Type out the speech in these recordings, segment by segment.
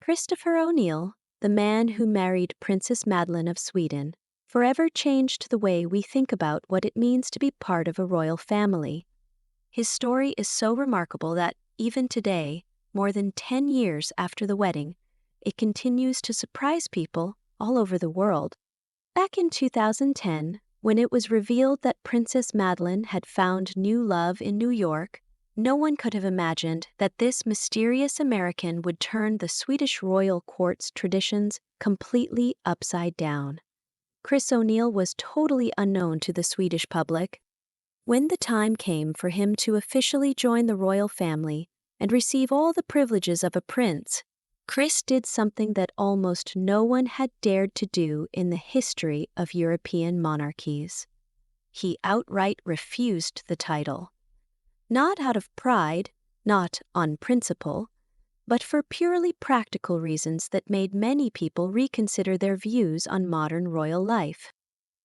Christopher O'Neill, the man who married Princess Madeleine of Sweden, forever changed the way we think about what it means to be part of a royal family. His story is so remarkable that, even today, more than 10 years after the wedding, it continues to surprise people all over the world. Back in 2010, when it was revealed that Princess Madeleine had found new love in New York, no one could have imagined that this mysterious American would turn the Swedish royal court's traditions completely upside down. Chris O'Neill was totally unknown to the Swedish public. When the time came for him to officially join the royal family and receive all the privileges of a prince, Chris did something that almost no one had dared to do in the history of European monarchies. He outright refused the title. Not out of pride, not on principle, but for purely practical reasons that made many people reconsider their views on modern royal life.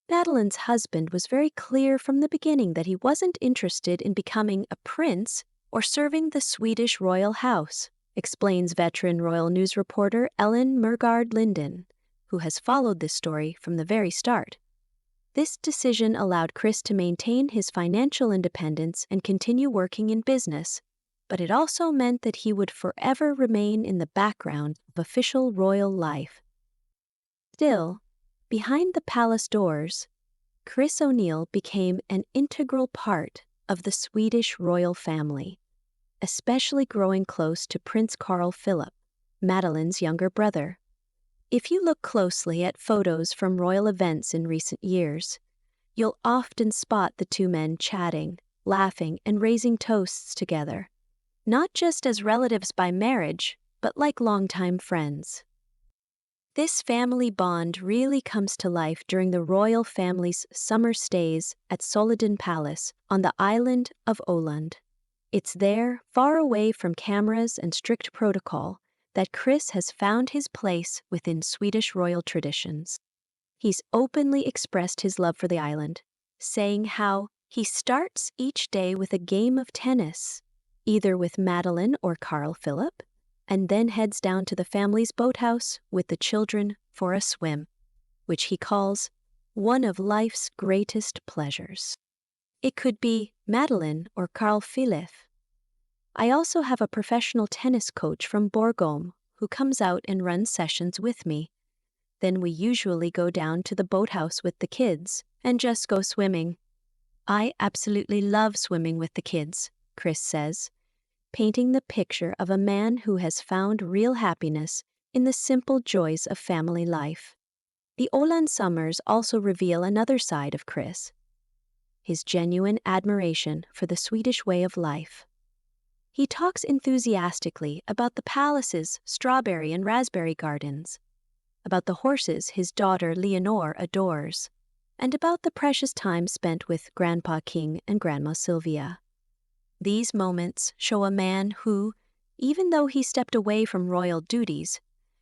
Madeleine's husband was very clear from the beginning that he wasn't interested in becoming a prince or serving the Swedish royal house, explains veteran royal news reporter Ellen Mergard-Linden, who has followed this story from the very start. This decision allowed Chris to maintain his financial independence and continue working in business, but it also meant that he would forever remain in the background of official royal life. Still, behind the palace doors, Chris O'Neill became an integral part of the Swedish royal family, especially growing close to Prince Carl Philip, Madeleine's younger brother. If you look closely at photos from royal events in recent years, you'll often spot the two men chatting, laughing, and raising toasts together, not just as relatives by marriage, but like longtime friends. This family bond really comes to life during the royal family's summer stays at Solliden Palace on the island of Öland. It's there, far away from cameras and strict protocol, that Chris has found his place within Swedish royal traditions. He's openly expressed his love for the island, saying how he starts each day with a game of tennis, either with Madeleine or Carl Philip, and then heads down to the family's boathouse with the children for a swim, which he calls one of life's greatest pleasures. It could be Madeleine or Carl Philip. I also have a professional tennis coach from Borgholm who comes out and runs sessions with me. Then we usually go down to the boathouse with the kids and just go swimming. I absolutely love swimming with the kids, Chris says, painting the picture of a man who has found real happiness in the simple joys of family life. The Oland summers also reveal another side of Chris, his genuine admiration for the Swedish way of life. He talks enthusiastically about the palace's strawberry and raspberry gardens, about the horses his daughter Leonore adores, and about the precious time spent with Grandpa King and Grandma Sylvia. These moments show a man who, even though he stepped away from royal duties,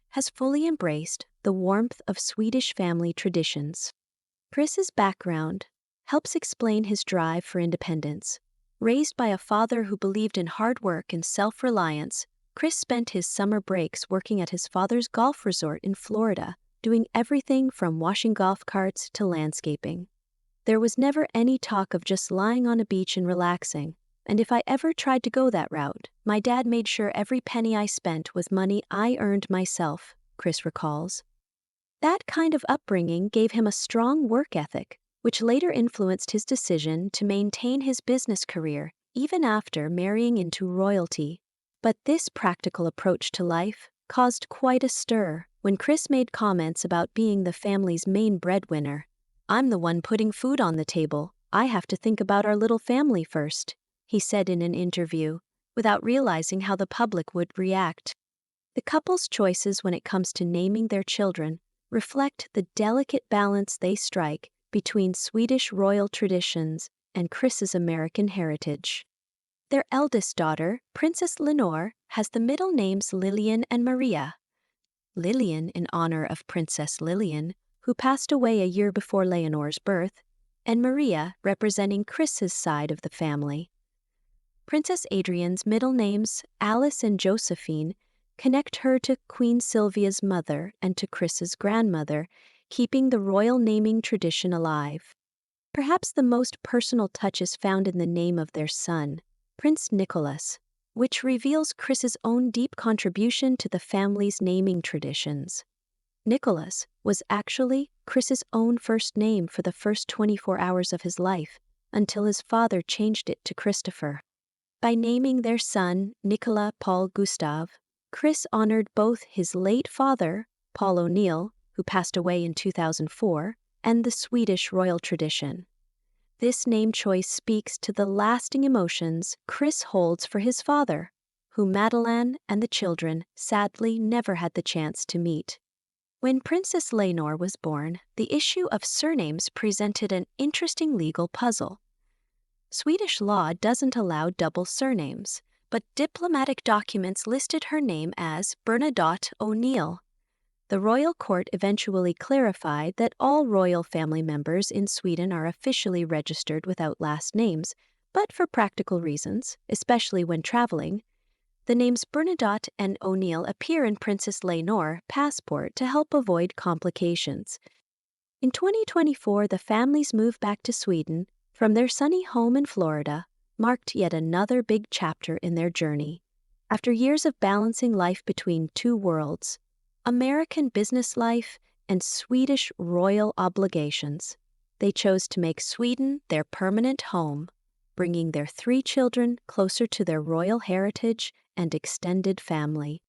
has fully embraced the warmth of Swedish family traditions. Chris's background helps explain his drive for independence. Raised by a father who believed in hard work and self-reliance, Chris spent his summer breaks working at his father's golf resort in Florida, doing everything from washing golf carts to landscaping. There was never any talk of just lying on a beach and relaxing, and if I ever tried to go that route, my dad made sure every penny I spent was money I earned myself, Chris recalls. That kind of upbringing gave him a strong work ethic, which later influenced his decision to maintain his business career even after marrying into royalty. But this practical approach to life caused quite a stir when Chris made comments about being the family's main breadwinner. "I'm the one putting food on the table. I have to think about our little family first," he said in an interview, without realizing how the public would react. The couple's choices when it comes to naming their children reflect the delicate balance they strike between Swedish royal traditions and Chris's American heritage. Their eldest daughter, Princess Leonore, has the middle names Lilian and Maria. Lilian in honor of Princess Lilian, who passed away a year before Leonore's birth, and Maria representing Chris's side of the family. Princess Adrian's middle names, Alice and Josephine, connect her to Queen Sylvia's mother and to Chris's grandmother, keeping the royal naming tradition alive. Perhaps the most personal touch is found in the name of their son, Prince Nicholas, which reveals Chris's own deep contribution to the family's naming traditions. Nicholas was actually Chris's own first name for the first 24 hours of his life, until his father changed it to Christopher. By naming their son Nicola Paul Gustav, Chris honored both his late father, Paul O'Neill, who passed away in 2004, and the Swedish royal tradition. This name choice speaks to the lasting emotions Chris holds for his father, whom Madeleine and the children sadly never had the chance to meet. When Princess Leonor was born, the issue of surnames presented an interesting legal puzzle. Swedish law doesn't allow double surnames, but diplomatic documents listed her name as Bernadotte O'Neill. The royal court eventually clarified that all royal family members in Sweden are officially registered without last names, but for practical reasons, especially when traveling, the names Bernadotte and O'Neill appear in Princess Leonor's passport to help avoid complications. In 2024, the family's move back to Sweden from their sunny home in Florida marked yet another big chapter in their journey. After years of balancing life between two worlds, American business life and Swedish royal obligations, they chose to make Sweden their permanent home, bringing their 3 children closer to their royal heritage and extended family.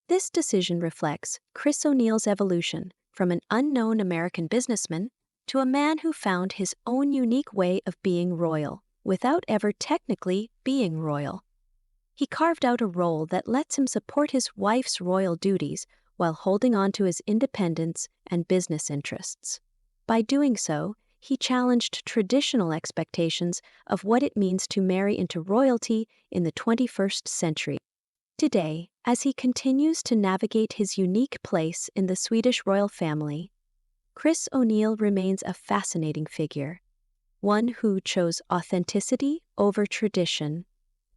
This decision reflects Chris O'Neill's evolution from an unknown American businessman to a man who found his own unique way of being royal without ever technically being royal. He carved out a role that lets him support his wife's royal duties while holding on to his independence and business interests. By doing so, he challenged traditional expectations of what it means to marry into royalty in the 21st century. Today, as he continues to navigate his unique place in the Swedish royal family, Chris O'Neill remains a fascinating figure, one who chose authenticity over tradition,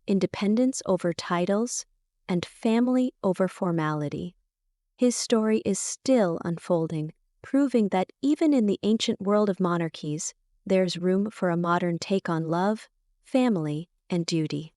independence over titles, and family over formality. His story is still unfolding, proving that even in the ancient world of monarchies, there's room for a modern take on love, family, and duty.